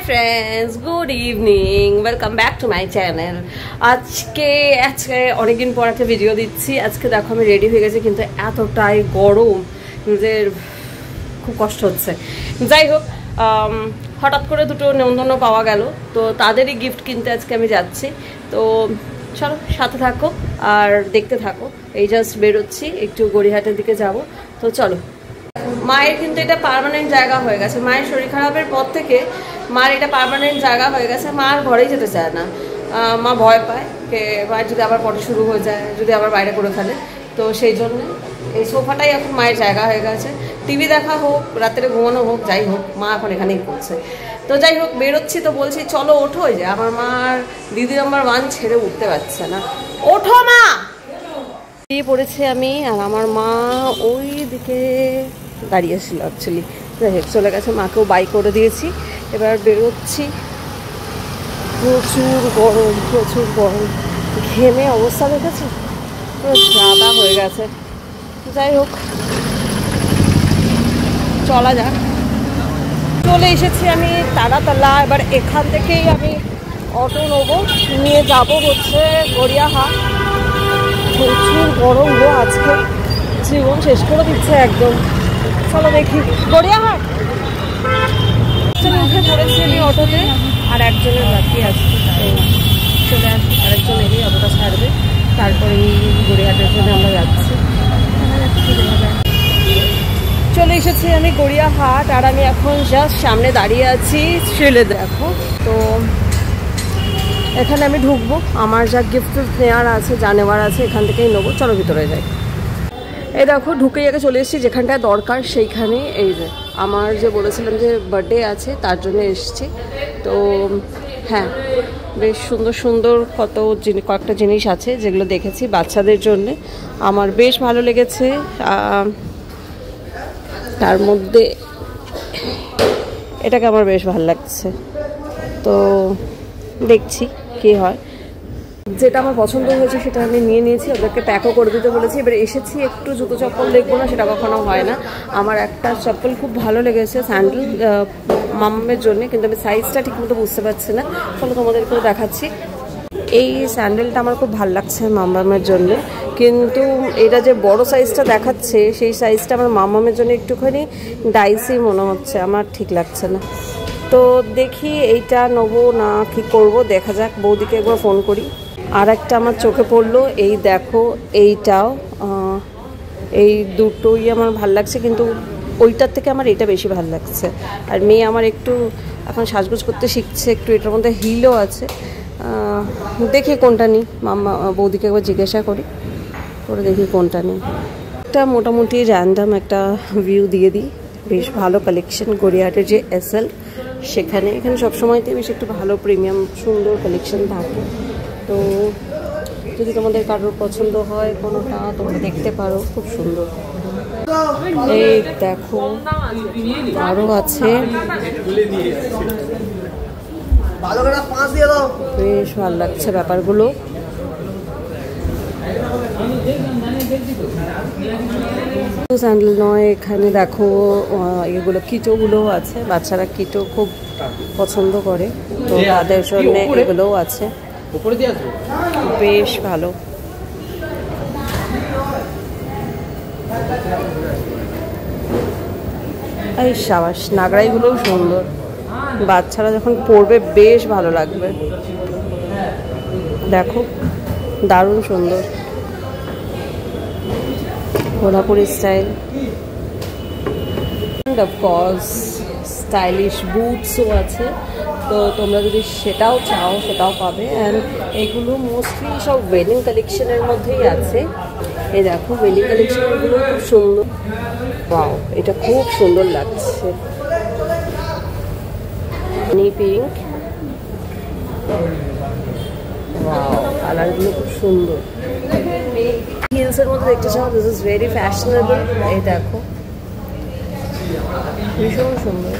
Friends, good evening, welcome back to my channel. আজকে অনেকদিন পর একটা ভিডিও দিচ্ছি। আজকে দেখো আমি রেডি হয়ে গেছি, কিন্তু এতটাই গরম যে খুব কষ্ট হচ্ছে। যাই হোক, হঠাৎ করে দুটো নেমন্তন্ন পাওয়া গেল, তো তাদেরই গিফট কিনতে আজকে আমি যাচ্ছি। তো চলো সাথে থাকো আর দেখতে থাকো। এই জাস্ট বেরোচ্ছি, একটু গড়িয়াহাটের দিকে যাব। তো চলো। মায়ের কিন্তু এটা পার্মানেন্ট জায়গা হয়ে গেছে। মায়ের শরীর খারাপের পর থেকে মার এটা পার্মানেন্ট জায়গা হয়ে গেছে। মা আর ঘরেই যেতে চায় না। মা ভয় পায় যে মায়ের যদি আবার পটি শুরু হয়ে যায়, যদি আবার বাইরে করে ফেলে। তো সেই জন্য এই সোফাটাই এখন মায়ের জায়গা হয়ে গেছে। টিভি দেখা হোক, রাত্রে ঘুমানো হোক, যাই হোক, মা এখন এখানেই করছে। তো যাই হোক, বেরোচ্ছি। তো বলছি চলো ওঠো। যে আমার মার দিদি নাম্বার 1 ছেড়ে উঠতে পারছে না। ওঠো মা। দিয়ে পড়েছি আমি, আর আমার মা ওই দিকে দাঁড়িয়েছিল অ্যাকচুয়ালি। যাই হোক, চলে গেছে। মাকেও বাই করে দিয়েছি। এবার বেরোচ্ছি। প্রচুর গরম, প্রচুর গরম। ঘেমে অবস্থা দেখেছে, পুরো সাদা হয়ে গেছে। যাই হোক, চলা যাক। চলে এসেছি আমি তারাতলা। এবার এখান থেকেই আমি অটো নেবো, নিয়ে যাব হচ্ছে গড়িয়াহাট। প্রচুর গরম গো, আজকে জীবন শেষ করে দিচ্ছে একদম। চলো দেখি গড়িয়াহাট। উঠে পড়েছি আমি অটোতে, আর একজনের বাকি আছে। চলে আসি, আরেকজন এলেই অটোটা ছাড়বে, তারপরে গড়িয়াহাটের জন্য আমরা যাচ্ছি। চলে এসেছি আমি গড়িয়াহাট, আর আমি এখন জাস্ট সামনে দাঁড়িয়ে আছি। চলে দেখো তো, এখানে আমি ঢুকবো। আমার যা গিফট নেওয়ার আছে, যা নেওয়ার আছে, এখান থেকেই নেবো। চলো ভিতরে যাই। এই দেখো, ঢুকেই আগে চলে এসেছি যেখানটায় দরকার সেইখানে। এই যে আমার যে বলেছিলাম যে বার্থডে আছে, তার জন্য এসেছি। তো হ্যাঁ, বেশ সুন্দর সুন্দর কয়েকটা জিনিস আছে যেগুলো দেখেছি বাচ্চাদের জন্যে। আমার বেশ ভালো লেগেছে। তার মধ্যে এটাকে আমার বেশ ভালো লাগছে। তো দেখছি কি হয়। যেটা আমার পছন্দ হয়েছে সেটা আমি নিয়ে নিয়েছি, ওদেরকে প্যাকও করে দিতে বলেছি। এবার এসেছি, একটু জুতো চপ্পল দেখবো না, সেটা কখনো হয় না। আমার একটা চপ্পল খুব ভালো লেগেছে, স্যান্ডেল, মামামের জন্য, কিন্তু আমি সাইজটা ঠিকমতো বুঝতে পারছি না। ফলে তোমাদেরকেও দেখাচ্ছি। এই স্যান্ডেলটা আমার খুব ভালো লাগছে মামামের জন্য, কিন্তু এটা যে বড় সাইজটা দেখাচ্ছে, সেই সাইজটা আমার মামামের জন্য একটুখানি ডাইসি মনে হচ্ছে, আমার ঠিক লাগছে না। তো দেখি এইটা নেবো না কি করব, দেখা যাক। বৌদিকে একবার ফোন করি। আর একটা আমার চোখে পড়লো, এই দেখো, এইটাও। এই দুটোই আমার ভাল লাগছে, কিন্তু ওইটার থেকে আমার এইটা বেশি ভাল লাগছে। আর মেয়ে আমার একটু এখন সাজগোজ করতে শিখছে, একটু এটার মধ্যে হিলও আছে। দেখি কোনটা নিই। বৌদিকে একবার জিজ্ঞাসা করি, করে দেখি কোনটা নিই। একটা মোটামুটি র্যান্ডাম একটা ভিউ দিয়ে দিই। বেশ ভালো কালেকশন গড়িয়াহাটের যে SL, সেখানে এখানে সবসময়তে বেশ একটু ভালো প্রিমিয়াম সুন্দর কালেকশন থাকে। তো যদি তোমাদের কারোর পছন্দ হয় কোনোটা, তোমরা দেখতে পারো, খুব সুন্দর। এই দেখো, আরও আছে, বেশ ভালো লাগছে ব্যাপারগুলো। স্যান্ডেল নয়, এখানে দেখো এগুলো কিটোগুলোও আছে। বাচ্চারা কিটো খুব পছন্দ করে, তো তাদের জন্য এগুলোও আছে। বেশ ভালো। এই সাবাস, নাগরাইগুলোও সুন্দর। বাচ্চারা যখন পরবে বেশ ভালো লাগবে। দেখো, দারুণ সুন্দর, কোলাপুরি স্টাইল। অফকোর্স স্টাইলিশ বুটসও আছে, তো তোমরা যদি সেটাও চাও সেটাও পাবে। অ্যান্ড এগুলো মোস্টলি সব ওয়েডিং কালেকশনের মধ্যেই আছে। এই দেখো, ওয়েডিং কালেকশনগুলো খুব সুন্দর। ওয়াও, এটা খুব সুন্দর লাগছে। হানি পিঙ্ক, ওয়াও, কালারগুলো খুব সুন্দর। হিলসের মধ্যে দেখতে চাও, দিস ইজ ভেরি ফ্যাশনেবল। এই দেখো, ভীষণ সুন্দর।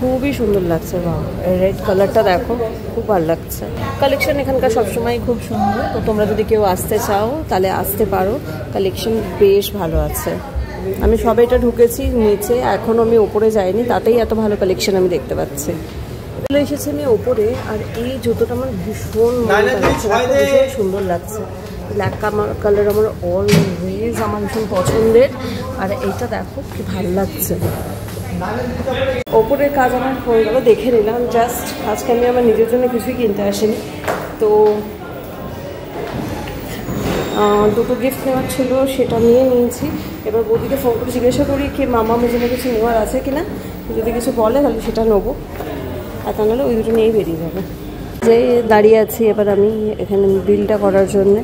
খুবই সুন্দর লাগছে। বাবা, রেড কালারটা দেখো, খুব ভালো লাগছে। কালেকশন এখানকার সবসময় খুব সুন্দর, তো তোমরা যদি কেউ আসতে চাও তাহলে আসতে পারো, কালেকশন বেশ ভালো আছে। আমি সবে এটা ঢুকেছি নিচে, এখনও আমি ওপরে যাইনি, তাতেই এত ভালো কালেকশন আমি দেখতে পাচ্ছি। চলে এসেছি আমি ওপরে, আর এই জুতোটা আমার ভীষণ সুন্দর লাগছে। ব্ল্যাক কালার আমার অলওয়েজ আমার ভীষণ পছন্দের, আর এইটা দেখো কি ভালো লাগছে। ওপরের কাজ আমার হয়ে গেল, দেখে নিলাম জাস্ট। আজকে আমি আমার নিজের জন্য কিছুই কিনতে আসিনি, তো দুটো গিফট নেওয়ার ছিল, সেটা নিয়ে নিয়েছি। এবার বৌদিকে ফোন করে জিজ্ঞাসা করি কি মামা জন্য কিছু নেওয়ার আছে কিনা, যদি কিছু বলে তাহলে সেটা নেবো, আর তা নাহলে ওই দুটো নিয়েই বেরিয়ে যাবে। যে দাঁড়িয়ে আছি এবার আমি এখানে বিলটা করার জন্যে,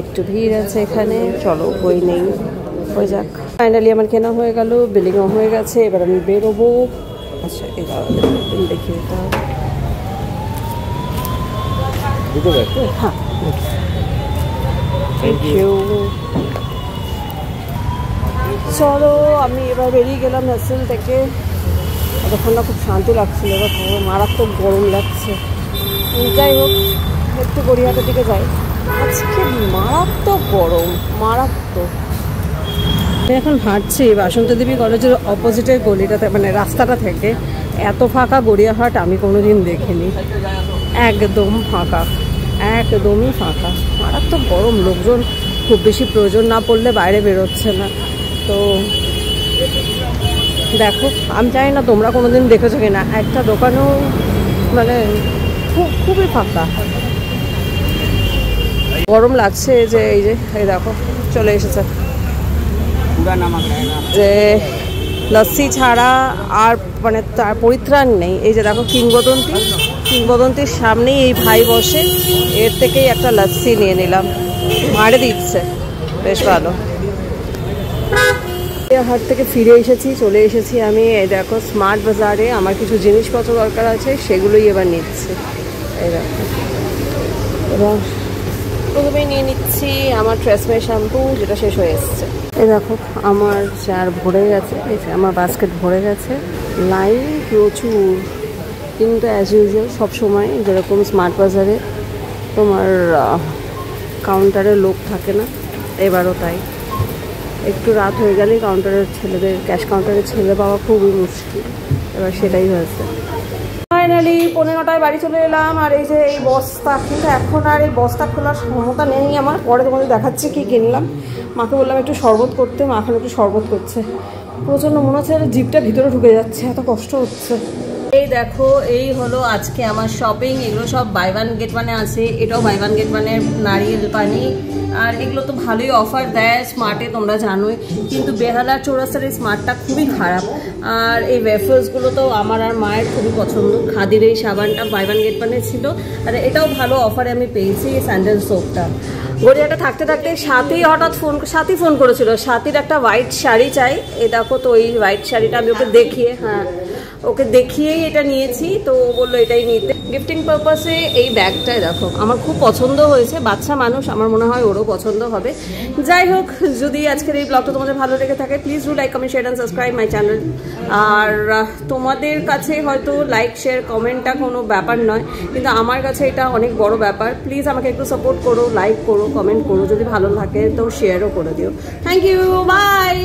একটু ভিড় আছে এখানে, চলো বই নেই, হয়ে যাক। ফাইনালি আমার কেনা হয়ে গেল, বিলিংও হয়ে গেছে, এবার আমি বেরোবো। আচ্ছা, এটা বিল দেখিয়ে দিতে হবে। হ্যাঁ, থ্যাংক ইউ। চলো আমি এবার বেরিয়ে গেলাম হেসেল থেকে। তখন না খুব শান্তি লাগছিল, এবার মারাত্মক গরম লাগছে। যাই হোক, একটু গড়িয়াহাটের দিকে যাই। আজকে মারাত্মক গরম, মারাত্মক। এখন হাঁটছি বাসন্তী দেবী কলেজের অপোজিটের গলিটাতে, মানে রাস্তাটা থেকে। এত ফাঁকা গড়িয়াহাট আমি কোনোদিন দেখিনি, একদম ফাঁকা, একদমই ফাঁকা। মারাত্মক গরম, লোকজন খুব বেশি প্রয়োজন না পড়লে বাইরে বেরোচ্ছে না। তো দেখো, আমি জানি না তোমরা কোনোদিন দেখেছো কিনা, একটা দোকানেও মানে খুবই ফাঁকা। গরম লাগছে, যে এই যে এই দেখো চলে এসেছে, যে লস্যি ছাড়া আর মানে তার পরিত্রাণ নেই। এই যে দেখো কিংবদন্তির সামনেই এই ভাই বসে, এর থেকেই একটা লস্যি নিয়ে নিলাম, মারে দিচ্ছে, বেশ ভালো। হাট থেকে ফিরে এসেছি, চলে এসেছি আমি এই দেখো স্মার্ট বাজারে। আমার কিছু জিনিসপত্র দরকার আছে, সেগুলোই এবার নিচ্ছি। এই দেখো, এবং প্রথমেই নিয়ে নিচ্ছি আমার ট্রেসমে শ্যাম্পু, যেটা শেষ হয়ে এসছে। এই দেখো আমার চার ভরে গেছে, এই যে আমার বাস্কেট ভরে গেছে, লাইন প্রচুর। কিন্তু অ্যাজ ইউজুয়াল সবসময় যেরকম স্মার্ট বাজারে তোমার কাউন্টারে লোক থাকে না, এবারও তাই। একটু রাত হয়ে গেলেই কাউন্টারের ছেলেদের, ক্যাশ কাউন্টারের ছেলে পাওয়া খুবই মুশকিল, এবার সেটাই হয়েছে। ফাইনালি 15টায় বাড়ি চলে এলাম, আর এই যে এই বস্তা, কিন্তু এখন আর এই বস্তা খোলার ক্ষমতা নেই আমার। পরে তোমাদের দেখাচ্ছি কি কিনলাম। মাকে বললাম একটু শরবত করতে, মা এখন একটু শরবত করছে। প্রচণ্ড মনে হচ্ছে জিভটা ভিতরে ঢুকে যাচ্ছে, এত কষ্ট হচ্ছে। এই দেখো, এই হলো আজকে আমার শপিং। এগুলো সব বাই ওয়ান গেট ওয়ানে আছে, এটাও বাই ওয়ান গেট ওয়ানের নারিয়েল পানি। আর এগুলো তো ভালোই অফার দেয় স্মার্টে, তোমরা জানোই। কিন্তু বেহালার চৌরাস্তার এই স্মার্টটা খুবই খারাপ। আর এই ওয়েফার্সগুলো তো আমার আর মায়ের খুবই পছন্দ। খাদির এই সাবানটা বাই ওয়ান গেট ওয়ানে ছিল, আর এটাও ভালো অফারে আমি পেয়েছি, এই স্যান্ডেল সোপটা। গড়িয়াটা থাকতে থাকতে সাথী হঠাৎ ফোন করেছিল, সাথীর একটা হোয়াইট শাড়ি চাই। এই দেখো, তো এই হোয়াইট শাড়িটা আমি ওকে দেখিয়ে, ওকে দেখিয়েই এটা নিয়েছি। তো ও বললো এটাই নিতে, গিফটিং পারপাসে। এই ব্যাগটাই দেখো আমার খুব পছন্দ হয়েছে, বাচ্চা মানুষ, আমার মনে হয় ওরও পছন্দ হবে। যাই হোক, যদি আজকের এই ব্লগটা তোমাদের ভালো লেগে থাকে, please do like, comment, share and subscribe my channel. আর তোমাদের কাছে হয়তো লাইক, শেয়ার, কমেন্টটা কোনো ব্যাপার নয়, কিন্তু আমার কাছে এটা অনেক বড় ব্যাপার। প্লিজ আমাকে একটু সাপোর্ট করো, লাইক করো, কমেন্ট করো, যদি ভালো লাগে তো শেয়ারও করে দিও। Thank you, by.